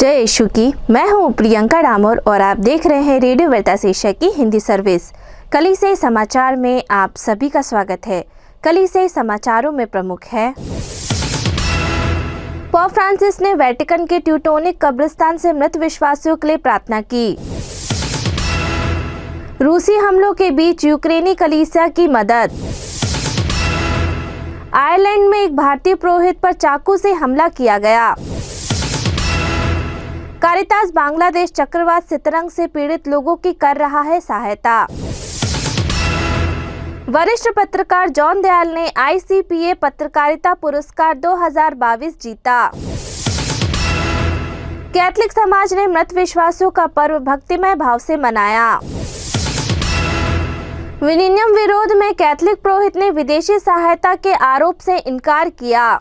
जय यीशु की। मैं हूं प्रियंका डामोर और आप देख रहे हैं रेडियो वेरितास एशिया की हिंदी सर्विस। कलीसिया समाचार में आप सभी का स्वागत है। कलीसिया समाचारों में प्रमुख है, पोप फ्रांसिस ने वेटिकन के ट्यूटोनिक कब्रिस्तान से मृत विश्वासियों के लिए प्रार्थना की। रूसी हमलों के बीच यूक्रेनी कलीसिया की मदद। आयरलैंड में एक भारतीय पुरोहित पर चाकू से हमला किया गया। कारितास बांग्लादेश चक्रवात सितरंग से पीड़ित लोगों की कर रहा है सहायता। वरिष्ठ पत्रकार जॉन दयाल ने ICPA पत्रकारिता पुरस्कार 2022 जीता। कैथलिक समाज ने मृत विश्वासियों का पर्व भक्तिमय भाव से मनाया। विनियम विरोध में कैथलिक पुरोहित ने विदेशी सहायता के आरोप से इनकार किया।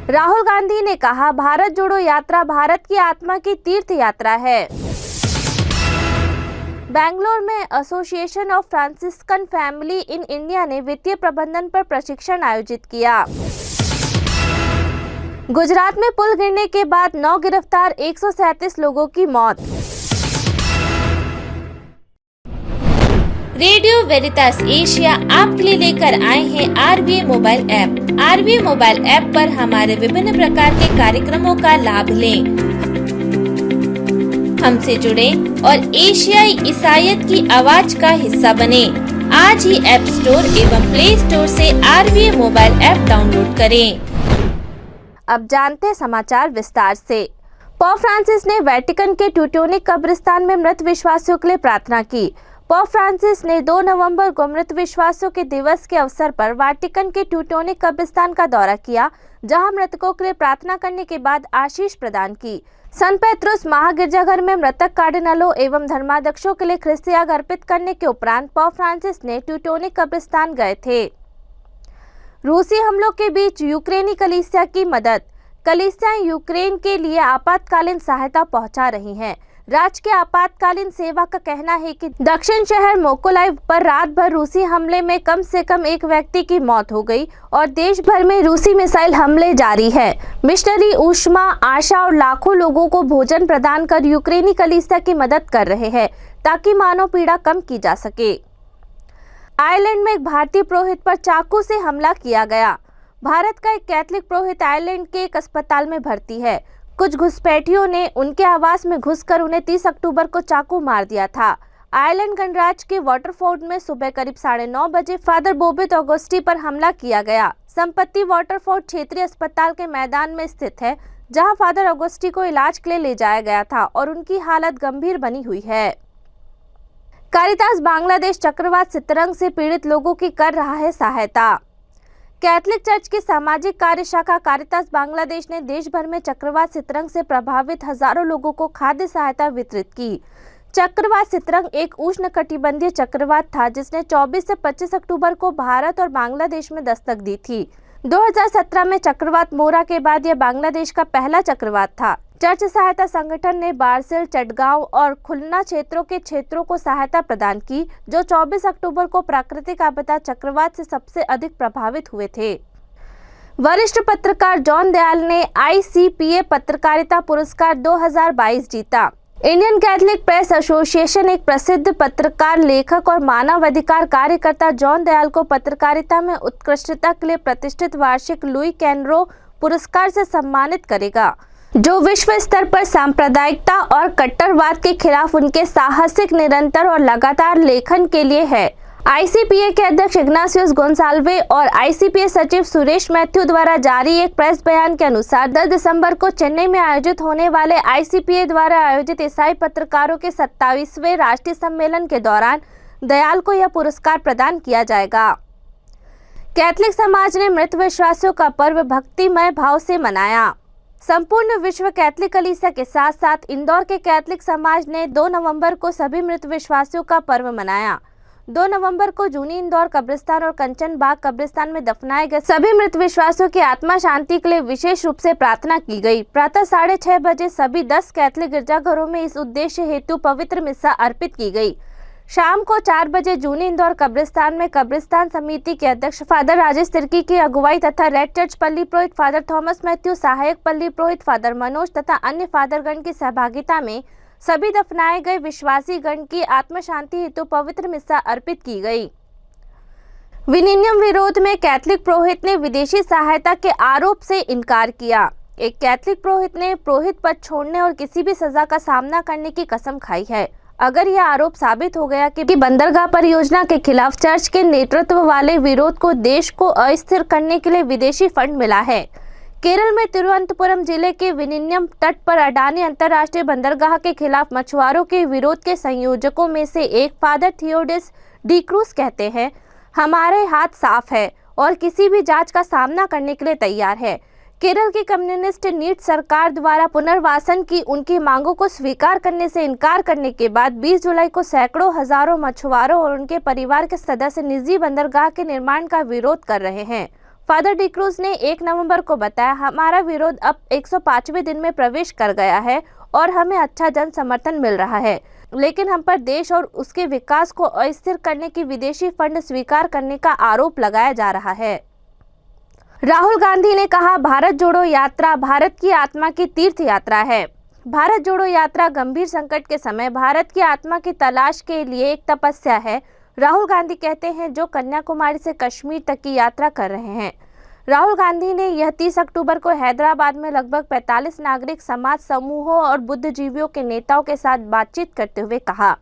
राहुल गांधी ने कहा, भारत जोड़ो यात्रा भारत की आत्मा की तीर्थ यात्रा है। बेंगलोर में association of Franciscan family in India ने वित्तीय प्रबंधन पर प्रशिक्षण आयोजित किया। गुजरात में पुल गिरने के बाद 9 गिरफ्तार, 137 लोगों की मौत। रेडियो वेरितास एशिया आपके लिए लेकर आए हैं RVA mobile app. RVA mobile app पर हमारे विभिन्न प्रकार के कार्यक्रमों का लाभ लें, हमसे जुड़े और एशियाई ईसाईयत की आवाज का हिस्सा बने। आज ही ऐप स्टोर एवं प्ले स्टोर से RVA मोबाइल ऐप डाउनलोड करें। अब जानते हैं समाचार विस्तार से। पोप फ्रांसिस ने वेटिकन के ट्यूटोनिक कब्रिस्तान में मृत विश्वासियों के लिए प्रार्थना की। पोप फ्रांसिस ने 2 नवंबर को मृत विश्वासियों के दिवस के अवसर पर वाटिकन के ट्यूटोनिक कब्रिस्तान का दौरा किया, जहां मृतकों के लिए प्रार्थना करने के बाद आशीष प्रदान की। सन पेत्रुस महागिरजाघर में मृतक कार्डिनलों एवं धर्माध्यक्षों के लिए ख्रिस्त याग अर्पित करने के उपरांत पोप फ्रांसिस ने ट्यूटोनिक कब्रिस्तान गए थे। रूसी हमलों के बीच यूक्रेनी कलीसिया की मदद। कलीसियाएं यूक्रेन के लिए आपातकालीन सहायता पहुंचा रही हैं। राज्य के आपातकालीन सेवा का कहना है कि दक्षिण शहर मोकोलाइव पर रात भर रूसी हमले में कम से कम 1 व्यक्ति की मौत हो गई और देश भर में रूसी मिसाइल हमले जारी है। मिशनरी ऊष्मा आशा और लाखों लोगों को भोजन प्रदान कर यूक्रेनी कलीसिया की मदद कर रहे हैं ताकि मानव पीड़ा कम की जा सके। आयरलैंड में एक भारतीय पुरोहित पर चाकू से हमला किया गया। भारत का एक कैथलिक पुरोहित आयरलैंड के एक अस्पताल में भर्ती है। कुछ घुसपैठियों ने उनके आवास में घुसकर उन्हें 30 अक्टूबर को चाकू मार दिया था। आयरलैंड गणराज्य के वाटरफोर्ड में सुबह करीब 9:30 बजे फादर बोबित ऑगस्टी पर हमला किया गया। संपत्ति वाटरफोर्ड क्षेत्रीय अस्पताल के मैदान में स्थित है, जहां फादर ऑगस्टी को इलाज के लिए ले जाया गया था और उनकी हालत गंभीर बनी हुई है। कारितास बांग्लादेश चक्रवात सितरंग से पीड़ित लोगों की कर रहा है सहायता। कैथलिक चर्च की सामाजिक कार्य शाखा कारितास बांग्लादेश ने देश भर में चक्रवात सितरंग से प्रभावित हजारों लोगों को खाद्य सहायता वितरित की। चक्रवात सितरंग एक उष्णकटिबंधीय चक्रवात था जिसने 24 से 25 अक्टूबर को भारत और बांग्लादेश में दस्तक दी थी। 2017 में चक्रवात मोरा के बाद यह बांग्लादेश का पहला चक्रवात था। चर्च सहायता संगठन ने बारसेल, चटगांव और खुलना क्षेत्रों को सहायता प्रदान की, जो 24 अक्टूबर को प्राकृतिक आपदा चक्रवात से सबसे अधिक प्रभावित हुए थे। वरिष्ठ पत्रकार जॉन दयाल ने ICPA पत्रकारिता पुरस्कार 2022 जीता। इंडियन कैथलिक प्रेस एसोसिएशन एक प्रसिद्ध पत्रकार, लेखक और मानवाधिकार कार्यकर्ता जॉन दयाल को पत्रकारिता में उत्कृष्टता के लिए प्रतिष्ठित वार्षिक लुई कैनरो पुरस्कार से सम्मानित करेगा, जो विश्व स्तर पर सांप्रदायिकता और कट्टरवाद के खिलाफ उनके साहसिक, निरंतर और लगातार लेखन के लिए है। ICPA के अध्यक्ष इग्नासियोस गोंसाल्वे और ICPA सचिव सुरेश मैथ्यू द्वारा जारी एक प्रेस बयान के अनुसार 10 दिसंबर को चेन्नई में आयोजित होने वाले ICPA द्वारा आयोजित ईसाई पत्रकारों के 27वें राष्ट्रीय सम्मेलन के दौरान दयाल को यह पुरस्कार प्रदान किया जाएगा। कैथलिक समाज ने मृत विश्वासियों का पर्व भक्तिमय भाव से मनाया। संपूर्ण विश्व कैथलिक कलीसिया के साथ साथ इंदौर के कैथलिक समाज ने 2 नवंबर को सभी मृत विश्वासियों का पर्व मनाया। 2 नवंबर को जूनी इंदौर कब्रिस्तान और कंचन बाग कब्रिस्तान में दफनाए गए सभी मृत विश्वासियों की आत्मा शांति के लिए विशेष रूप से प्रार्थना की गई। प्रातः 6:30 बजे सभी 10 कैथलिक गिरजाघरों में इस उद्देश्य हेतु पवित्र मिस्सा अर्पित की गई। शाम को 4 बजे जूनी इंदौर कब्रिस्तान में कब्रिस्तान समिति के अध्यक्ष फादर राजेश तिर्की की अगुवाई तथा रेड चर्च पल्ली पुरोहित फादर थॉमस मैथ्यू, सहायक पल्ली पुरोहित फादर मनोज तथा अन्य फादरगण की सहभागिता में सभी दफनाए गए विश्वासी गण की आत्म शांति हेतु पवित्र मिस्सा अर्पित की गई। विनियम विरोध में कैथलिक पुरोहित ने विदेशी सहायता के आरोप से इनकार किया। एक कैथलिक पुरोहित ने पुरोहित पद छोड़ने और किसी भी सजा का सामना करने की कसम खाई है। अगर यह आरोप साबित हो गया कि बंदरगाह परियोजना के खिलाफ चर्च के नेतृत्व वाले विरोध को देश को अस्थिर करने के लिए विदेशी फंड मिला है। केरल में तिरुवनंतपुरम जिले के विनियम तट पर अडानी अंतर्राष्ट्रीय बंदरगाह के खिलाफ मछुआरों के विरोध के संयोजकों में से एक फादर थियोडिस डिक्रूज कहते हैं, हमारे हाथ साफ है और किसी भी जांच का सामना करने के लिए तैयार है। केरल की कम्युनिस्ट नीट सरकार द्वारा पुनर्वासन की उनकी मांगों को स्वीकार करने से इनकार करने के बाद 20 जुलाई को सैकड़ों हजारों मछुआरों और उनके परिवार के सदस्य निजी बंदरगाह के निर्माण का विरोध कर रहे हैं। फादर डिक्रूज ने 1 नवंबर को बताया, हमारा विरोध अब 105वें दिन में प्रवेश कर गया है और हमें अच्छा जन समर्थन मिल रहा है, लेकिन हम पर देश और उसके विकास को अस्थिर करने की विदेशी फंड स्वीकार करने का आरोप लगाया जा रहा है। राहुल गांधी ने कहा, भारत जोड़ो यात्रा भारत की आत्मा की तीर्थ यात्रा है। भारत जोड़ो यात्रा गंभीर संकट के समय भारत की आत्मा की तलाश के लिए एक तपस्या है, राहुल गांधी कहते हैं, जो कन्याकुमारी से कश्मीर तक की यात्रा कर रहे हैं। राहुल गांधी ने यह 30 अक्टूबर को हैदराबाद में लगभग 45 नागरिक समाज समूहों और बुद्धिजीवियों के नेताओं के साथ बातचीत करते हुए कहा,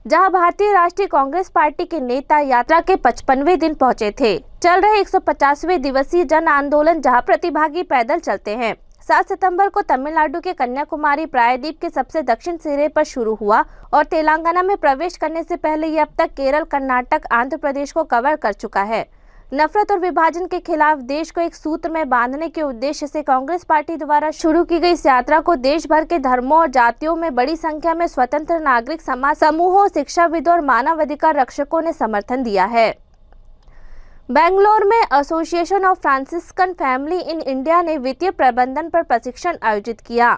जहां भारतीय राष्ट्रीय कांग्रेस पार्टी के नेता यात्रा के 55वें दिन पहुंचे थे। चल रहे 150वें दिवसीय जन आंदोलन जहां प्रतिभागी पैदल चलते हैं। 7 सितंबर को तमिलनाडु के कन्याकुमारी प्रायद्वीप के सबसे दक्षिण सिरे पर शुरू हुआ और तेलंगाना में प्रवेश करने से पहले ये अब तक केरल, कर्नाटक, आंध्र प्रदेश को कवर कर चुका है। नफरत और विभाजन के खिलाफ देश को एक सूत्र में बांधने के उद्देश्य से कांग्रेस पार्टी द्वारा शुरू की गई इस यात्रा को देश भर के धर्मों और जातियों में बड़ी संख्या में स्वतंत्र नागरिक समाज समूहों, शिक्षाविदों और मानवाधिकार रक्षकों ने समर्थन दिया है। बेंगलोर में association of Franciscan family in India ने वित्तीय प्रबंधन पर प्रशिक्षण आयोजित किया।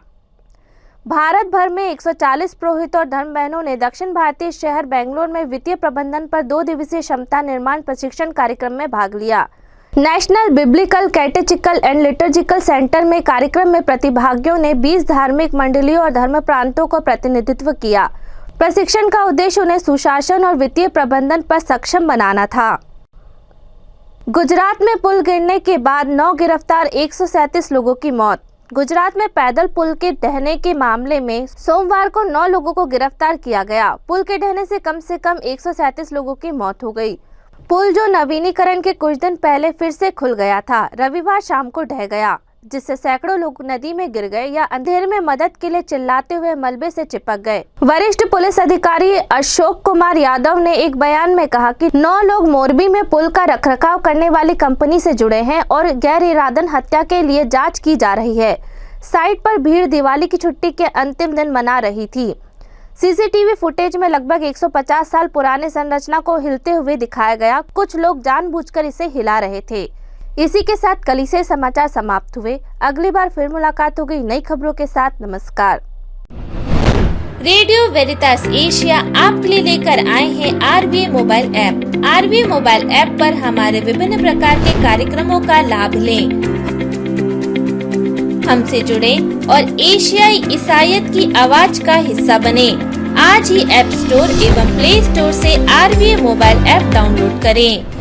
भारत भर में 140 पुरोहित और धर्म बहनों ने दक्षिण भारतीय शहर बेंगलोर में वित्तीय प्रबंधन पर 2 दिवसीय क्षमता निर्माण प्रशिक्षण कार्यक्रम में भाग लिया। National biblical catechetical and liturgical centre में कार्यक्रम में प्रतिभागियों ने 20 धार्मिक मंडलियों और धर्म प्रांतों को प्रतिनिधित्व किया। प्रशिक्षण का उद्देश्य उन्हें सुशासन और वित्तीय प्रबंधन पर सक्षम बनाना था। गुजरात में पुल गिरने के बाद 9 गिरफ्तार, 137 लोगों की मौत। गुजरात में पैदल पुल के ढहने के मामले में सोमवार को 9 लोगों को गिरफ्तार किया गया। पुल के ढहने से कम 137 लोगों की मौत हो गई। पुल जो नवीनीकरण के कुछ दिन पहले फिर से खुल गया था, रविवार शाम को ढह गया, जिससे सैकड़ों लोग नदी में गिर गए या अंधेरे में मदद के लिए चिल्लाते हुए मलबे से चिपक गए। वरिष्ठ पुलिस अधिकारी अशोक कुमार यादव ने एक बयान में कहा कि 9 लोग मोरबी में पुल का रखरखाव करने वाली कंपनी से जुड़े हैं और गैर इरादन हत्या के लिए जांच की जा रही है। साइट पर भीड़ दिवाली की छुट्टी के अंतिम दिन मना रही थी। सीसीटीवी फुटेज में लगभग 150 साल पुराने संरचना को हिलते हुए दिखाया गया। कुछ लोग जानबूझकर इसे हिला रहे थे। इसी के साथ कलीसिया समाचार समाप्त हुए। अगली बार फिर मुलाकात होगी नई खबरों के साथ। नमस्कार। रेडियो वेरितास एशिया आपके लिए लेकर आए हैं RVA mobile app. RVA mobile app पर हमारे विभिन्न प्रकार के कार्यक्रमों का लाभ लें, हमसे जुड़े और एशियाई ईसाईयत की आवाज का हिस्सा बने। आज ही ऐप स्टोर एवं प्ले स्टोर से RVA मोबाइल ऐप डाउनलोड करें।